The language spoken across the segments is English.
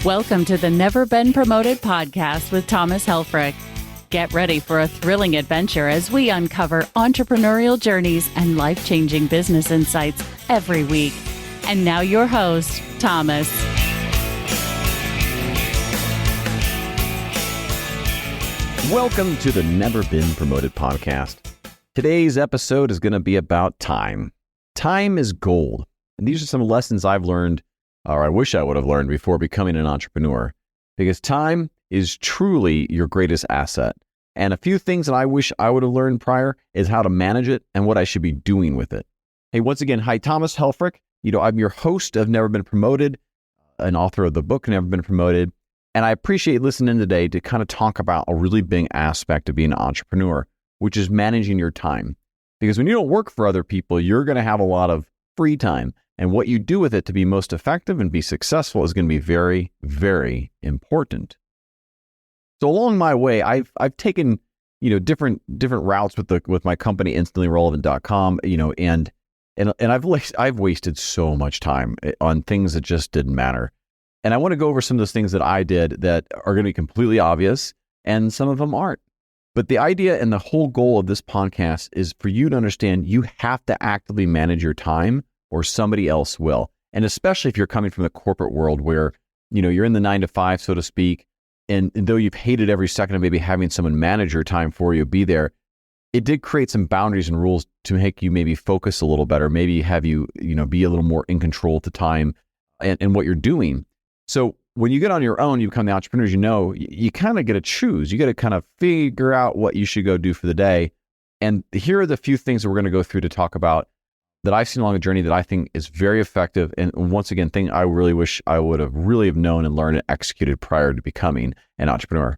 Welcome to the Never Been Promoted podcast with Thomas Helfrich. Get ready for a thrilling adventure as we uncover entrepreneurial journeys and life-changing business insights every week. And now your host, Thomas. Welcome to the Never Been Promoted podcast. Today's episode is going to be about time. Time is gold. And these are some lessons I've learned, or I wish I would have learned before becoming an entrepreneur, because time is truly your greatest asset. And a few things that I wish I would have learned prior is how to manage it and what I should be doing with it. Hey, once again, hi, Thomas Helfrich. I'm your host of Never Been Promoted, an author of the book Never Been Promoted. And I appreciate listening today to kind of talk about a really big aspect of being an entrepreneur, which is managing your time. Because when you don't work for other people, you're going to have a lot of free time. And what you do with it to be most effective and be successful is going to be very, very important. So along my way, I've taken, different routes with my company, InstantlyRelevant.com, and I've wasted so much time on things that just didn't matter. And I want to go over some of those things that I did that are going to be completely obvious, and some of them aren't. But the idea and the whole goal of this podcast is for you to understand you have to actively manage your time, or somebody else will. And especially if you're coming from the corporate world where, you're in the 9 to 5, so to speak, and though you've hated every second of maybe having someone manage your time for you, be there, it did create some boundaries and rules to make you maybe focus a little better, maybe have you, be a little more in control of the time and what you're doing. So when you get on your own, you become the entrepreneurs, you kind of get to choose. You got to kind of figure out what you should go do for the day. And here are the few things that we're going to go through to talk about that I've seen along the journey that I think is very effective. And once again, thing I really wish I would have really have known and learned and executed prior to becoming an entrepreneur.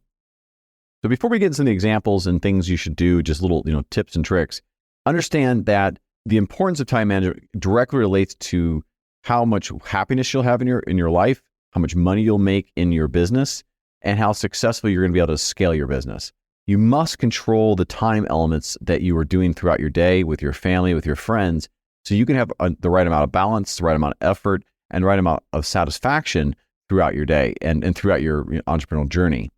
So before we get into some of the examples and things you should do, just little, tips and tricks, understand that the importance of time management directly relates to how much happiness you'll have in your life, how much money you'll make in your business, and how successful you're going to be able to scale your business. You must control the time elements that you are doing throughout your day with your family, with your friends, so you can have the right amount of balance, the right amount of effort, and the right amount of satisfaction throughout your day and throughout your entrepreneurial journey.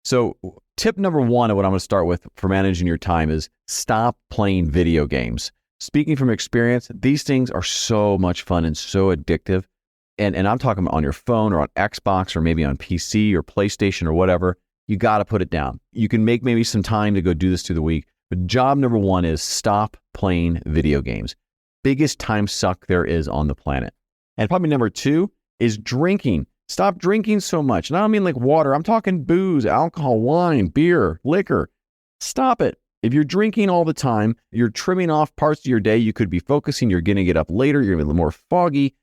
So tip number one of what I'm going to start with for managing your time is stop playing video games. Speaking from experience, these things are so much fun and so addictive. And I'm talking on your phone or on Xbox or maybe on PC or PlayStation or whatever. You got to put it down. You can make maybe some time to go do this through the week. But job number one is stop playing video games. Biggest time suck there is on the planet. And probably number two is drinking. Stop drinking so much. And I don't mean like water. I'm talking booze, alcohol, wine, beer, liquor. Stop it. If you're drinking all the time, you're trimming off parts of your day. You could be focusing. You're going to get up later. You're going to be a little more foggy.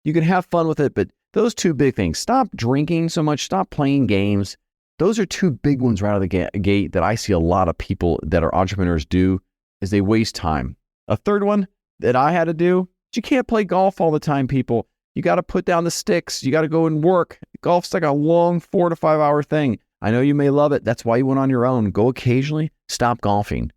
You can have fun with it, but those two big things, stop drinking so much, stop playing games. Those are two big ones right out of the gate that I see a lot of people that are entrepreneurs do, is they waste time. A third one that I had to do, you can't play golf all the time, people. You got to put down the sticks. You got to go and work. Golf's like a long 4 to 5 hour thing. I know you may love it. That's why you went on your own. Go occasionally. Stop golfing.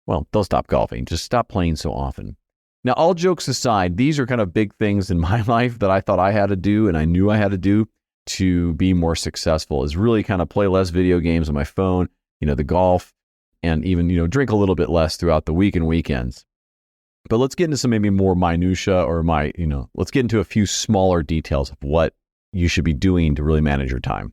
Well, don't stop golfing. Just stop playing so often. Now, all jokes aside, these are kind of big things in my life that I thought I had to do and I knew I had to do to be more successful, is really kind of play less video games on my phone, the golf, and even, drink a little bit less throughout the week and weekends. But let's get into some maybe more minutia or let's get into a few smaller details of what you should be doing to really manage your time.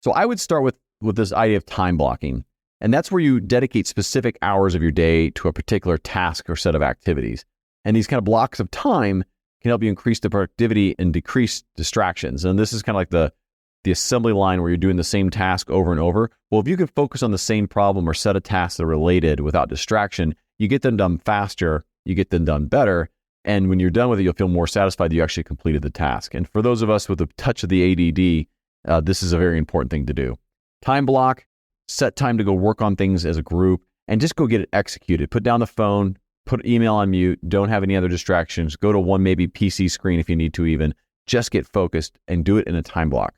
So I would start with this idea of time blocking. And that's where you dedicate specific hours of your day to a particular task or set of activities. And these kind of blocks of time can help you increase the productivity and decrease distractions. And this is kind of like the assembly line where you're doing the same task over and over. Well, if you can focus on the same problem or set of tasks that are related without distraction, you get them done faster, you get them done better. And when you're done with it, you'll feel more satisfied that you actually completed the task. And for those of us with a touch of the ADD, this is a very important thing to do. Time block, set time to go work on things as a group, and just go get it executed. Put down the phone, put email on mute, don't have any other distractions, go to one maybe PC screen if you need to even, just get focused and do it in a time block.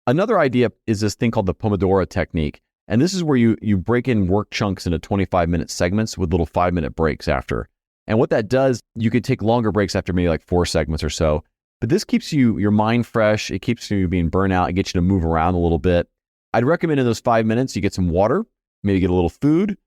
Another idea is this thing called the Pomodoro technique. And this is where you break in work chunks into 25-minute segments with little 5-minute breaks after. And what that does, you could take longer breaks after maybe like 4 segments or so. But this keeps your mind fresh. It keeps you being burnt out. It gets you to move around a little bit. I'd recommend in those 5 minutes, you get some water, maybe get a little food,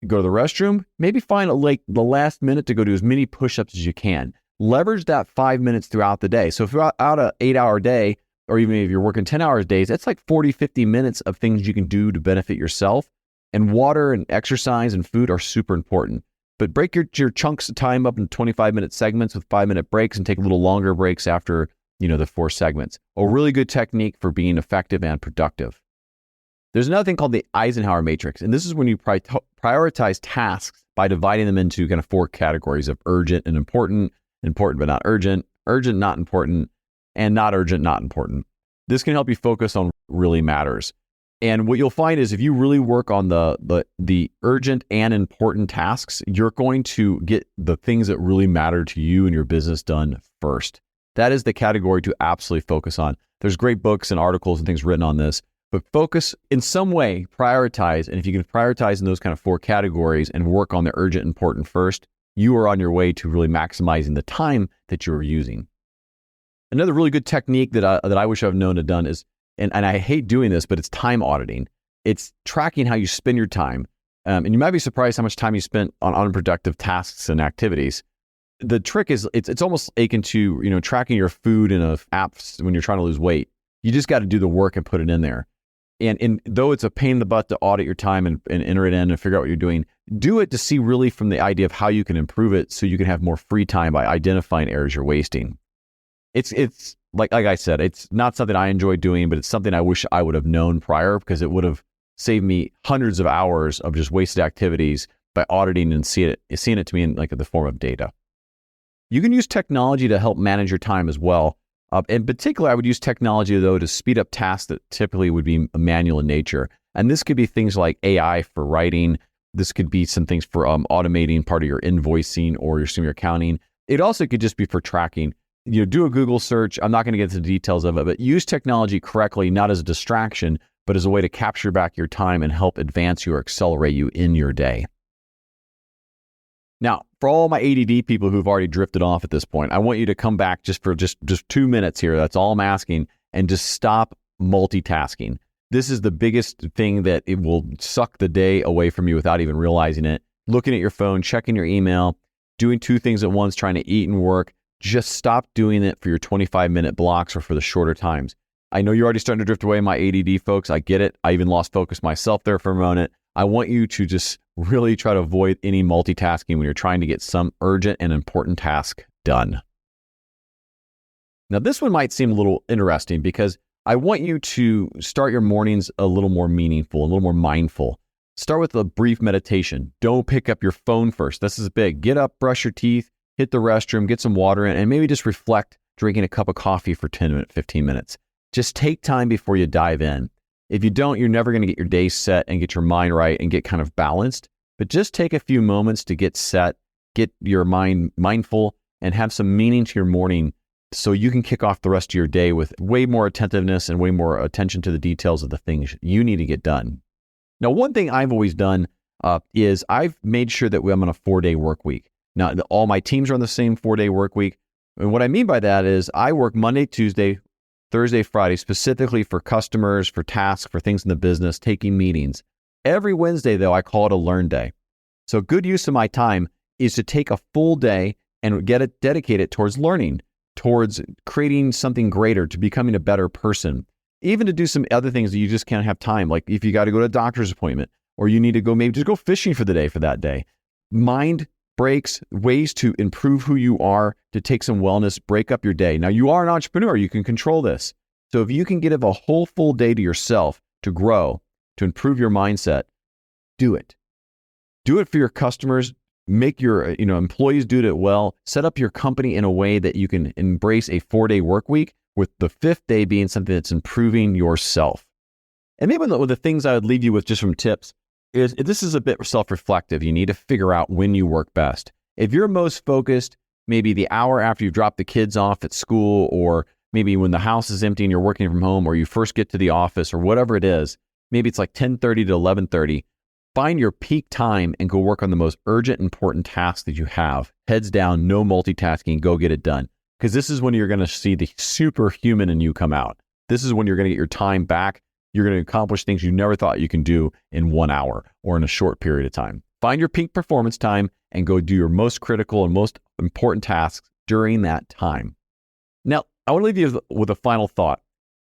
go to the restroom, maybe find the last minute to go do as many push-ups as you can. Leverage that 5 minutes throughout the day. So if you're out an 8-hour day, or even if you're working 10-hour days, that's like 40, 50 minutes of things you can do to benefit yourself. And water and exercise and food are super important. But break your chunks of time up in 25-minute segments with 5-minute breaks and take little longer breaks after, the 4 segments. A really good technique for being effective and productive. There's another thing called the Eisenhower matrix. And this is when you prioritize tasks by dividing them into kind of 4 categories of urgent and important but not urgent, urgent, not important, and not urgent, not important. This can help you focus on what really matters. And what you'll find is if you really work on the urgent and important tasks, you're going to get the things that really matter to you and your business done first. That is the category to absolutely focus on. There's great books and articles and things written on this, but focus in some way, prioritize. And if you can prioritize in those kind of 4 categories and work on the urgent, important first, you are on your way to really maximizing the time that you're using. Another really good technique that I wish I've known to done is, and I hate doing this, but it's time auditing. It's tracking how you spend your time. And you might be surprised how much time you spent on unproductive tasks and activities. The trick is it's almost akin to, tracking your food in apps when you're trying to lose weight. You just got to do the work and put it in there. And though it's a pain in the butt to audit your time and enter it in and figure out what you're doing, do it to see really from the idea of how you can improve it so you can have more free time by identifying errors you're wasting. It's like I said, it's not something I enjoy doing, but it's something I wish I would have known prior because it would have saved me hundreds of hours of just wasted activities by auditing and seeing it to me in the form of data. You can use technology to help manage your time as well. In particular, I would use technology, though, to speed up tasks that typically would be manual in nature. And this could be things like AI for writing. This could be some things for automating part of your invoicing or your accounting. It also could just be for tracking. Do a Google search. I'm not going to get into the details of it, but use technology correctly, not as a distraction, but as a way to capture back your time and help advance you or accelerate you in your day. Now, for all my ADD people who've already drifted off at this point, I want you to come back just for 2 minutes here. That's all I'm asking. And just stop multitasking. This is the biggest thing that it will suck the day away from you without even realizing it. Looking at your phone, checking your email, doing 2 things at once, trying to eat and work. Just stop doing it for your 25-minute blocks or for the shorter times. I know you're already starting to drift away, my ADD folks. I get it. I even lost focus myself there for a moment. I want you to just really try to avoid any multitasking when you're trying to get some urgent and important task done. Now, this one might seem a little interesting because I want you to start your mornings a little more meaningful, a little more mindful. Start with a brief meditation. Don't pick up your phone first. This is big. Get up, brush your teeth, hit the restroom, get some water in, and maybe just reflect drinking a cup of coffee for 15 minutes. Just take time before you dive in. If you don't, you're never going to get your day set and get your mind right and get kind of balanced. But just take a few moments to get set, get your mind mindful, and have some meaning to your morning so you can kick off the rest of your day with way more attentiveness and way more attention to the details of the things you need to get done. Now, one thing I've always done is I've made sure that I'm on a 4-day work week. Now, all my teams are on the same 4-day work week. And what I mean by that is I work Monday, Tuesday, Thursday, Friday, specifically for customers, for tasks, for things in the business, taking meetings. Every Wednesday, though, I call it a learn day. So a good use of my time is to take a full day and dedicate it towards learning, towards creating something greater, to becoming a better person, even to do some other things that you just can't have time. Like if you got to go to a doctor's appointment or you need to go, maybe just go fishing for the day for that day. Mind breaks, ways to improve who you are, to take some wellness, break up your day. Now, you are an entrepreneur. You can control this. So if you can give a whole full day to yourself to grow, to improve your mindset, do it. Do it for your customers. Make your employees do it well. Set up your company in a way that you can embrace a 4-day work week, with the 5th day being something that's improving yourself. And maybe one of the things I would leave you with just from tips is this is a bit self-reflective. You need to figure out when you work best. If you're most focused, maybe the hour after you drop the kids off at school, or maybe when the house is empty and you're working from home, or you first get to the office, or whatever it is, maybe it's like 10:30 to 11:30. Find your peak time and go work on the most urgent, important tasks that you have. Heads down, no multitasking, go get it done. because this is when you're going to see the superhuman in you come out. This is when you're going to get your time back. You're going to accomplish things you never thought you can do in 1 hour or in a short period of time. Find your peak performance time and go do your most critical and most important tasks during that time. Now, I want to leave you with a final thought.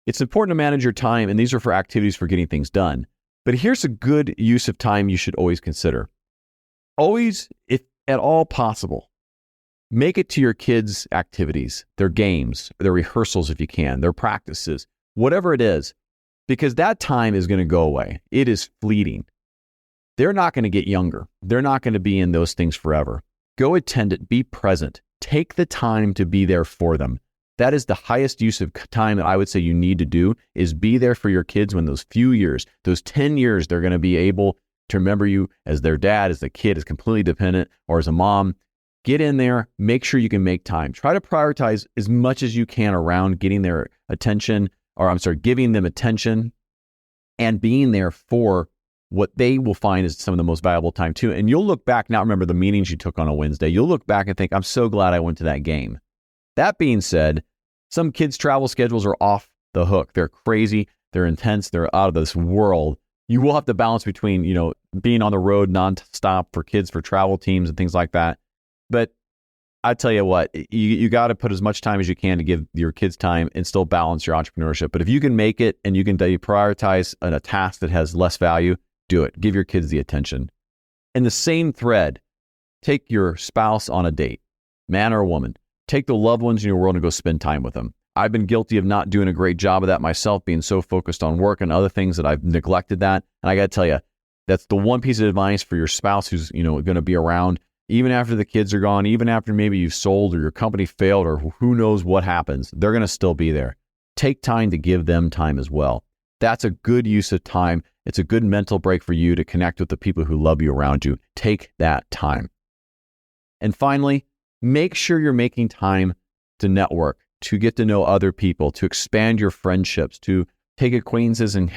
It's important to manage your time, and these are for activities for getting things done. But here's a good use of time you should always consider. Always, if at all possible, make it to your kids' activities, their games, their rehearsals if you can, their practices, whatever it is, because that time is going to go away. It is fleeting. They're not going to get younger. They're not going to be in those things forever. Go attend it. Be present. Take the time to be there for them. That is the highest use of time that I would say you need to do, is be there for your kids when those few years, those 10 years, they're going to be able to remember you as their dad, as the kid is completely dependent, or as a mom. Get in there. Make sure you can make time. Try to prioritize as much as you can around getting their attention, giving them attention and being there for what they will find is some of the most valuable time too. And you'll look back, now remember the meetings you took on a Wednesday, you'll look back and think, I'm so glad I went to that game. That being said, some kids' travel schedules are off the hook. They're crazy. They're intense. They're out of this world. You will have to balance between, being on the road nonstop for kids, for travel teams and things like that. But I tell you what, you got to put as much time as you can to give your kids time and still balance your entrepreneurship. But if you can make it and you can prioritize a task that has less value, do it. Give your kids the attention. In the same thread, take your spouse on a date, man or woman. Take the loved ones in your world and go spend time with them. I've been guilty of not doing a great job of that myself, being so focused on work and other things that I've neglected that. And I got to tell you, that's the one piece of advice for your spouse who's, going to be around even after the kids are gone, even after maybe you've sold or your company failed or who knows what happens. They're going to still be there. Take time to give them time as well. That's a good use of time. It's a good mental break for you to connect with the people who love you around you. Take that time. And finally, make sure you're making time to network, to get to know other people, to expand your friendships, to take acquaintances and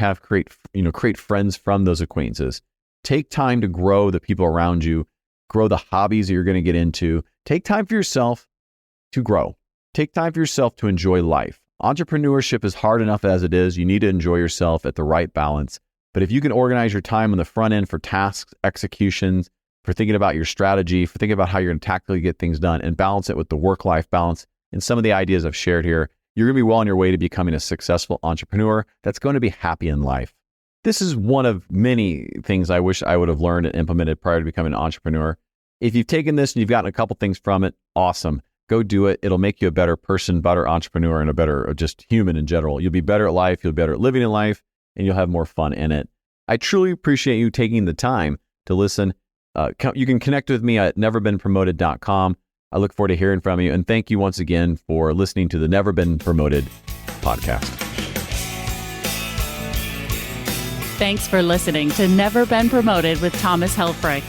create friends from those acquaintances. Take time to grow the people around you, grow the hobbies that you're going to get into. Take time for yourself to grow. Take time for yourself to enjoy life. Entrepreneurship is hard enough as it is. You need to enjoy yourself at the right balance. But if you can organize your time on the front end for tasks, executions, for thinking about your strategy, for thinking about how you're going to tactically get things done and balance it with the work-life balance and some of the ideas I've shared here, you're going to be well on your way to becoming a successful entrepreneur that's going to be happy in life. This is one of many things I wish I would have learned and implemented prior to becoming an entrepreneur. If you've taken this and you've gotten a couple things from it, awesome. Go do it. It'll make you a better person, better entrepreneur, and a better just human in general. You'll be better at life. You'll be better at living in life, and you'll have more fun in it. I truly appreciate you taking the time to listen. You can connect with me at neverbeenpromoted.com. I look forward to hearing from you. And thank you once again for listening to the Never Been Promoted podcast. Thanks for listening to Never Been Promoted with Thomas Helfrich.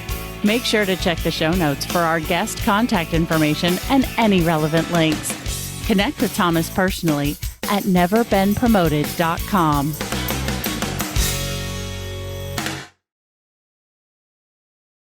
Make sure to check the show notes for our guest contact information and any relevant links. Connect with Thomas personally at neverbeenpromoted.com.